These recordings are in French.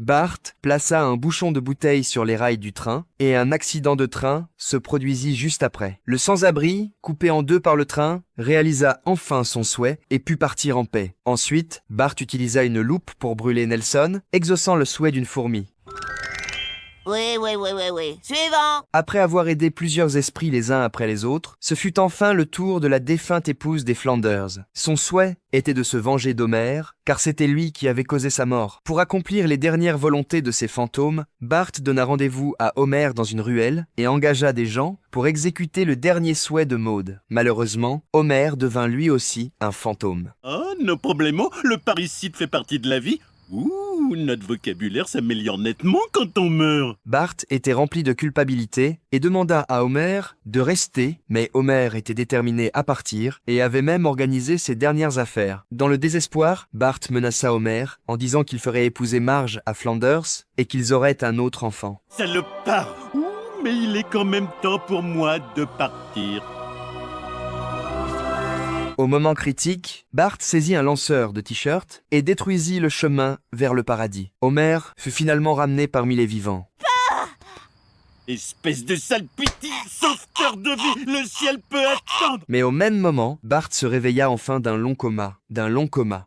Bart plaça un bouchon de bouteille sur les rails du train et un accident de train se produisit juste après. Le sans-abri, coupé en deux par le train, réalisa enfin son souhait et put partir en paix. Ensuite, Bart utilisa une loupe pour brûler Nelson, exaucant le souhait d'une fourmi. Oui. Suivant. Après avoir aidé plusieurs esprits les uns après les autres, ce fut enfin le tour de la défunte épouse des Flanders. Son souhait était de se venger d'Homer, car c'était lui qui avait causé sa mort. Pour accomplir les dernières volontés de ses fantômes, Bart donna rendez-vous à Homer dans une ruelle et engagea des gens pour exécuter le dernier souhait de Maude. Malheureusement, Homer devint lui aussi un fantôme. Oh, no problemo, le parricide fait partie de la vie. Ouh, notre vocabulaire s'améliore nettement quand on meurt. Bart était rempli de culpabilité et demanda à Homer de rester, mais Homer était déterminé à partir et avait même organisé ses dernières affaires. Dans le désespoir, Bart menaça Homer en disant qu'il ferait épouser Marge à Flanders et qu'ils auraient un autre enfant. Salopard. Ouh, mais il est quand même temps pour moi de partir. Au moment critique, Bart saisit un lanceur de t-shirt et détruisit le chemin vers le paradis. Homer fut finalement ramené parmi les vivants. Espèce de sale piti, sauveteur de vie, le ciel peut attendre. Mais au même moment, Bart se réveilla enfin d'un long coma.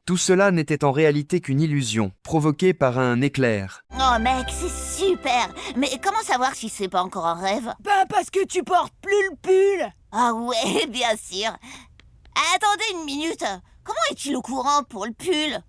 Tout cela n'était en réalité qu'une illusion, provoquée par un éclair. Oh mec, c'est super. Mais comment savoir si c'est pas encore un rêve? Bah parce que tu portes plus le pull. Ah ouais, bien sûr. Attendez une minute. Comment est-il au courant pour le pull?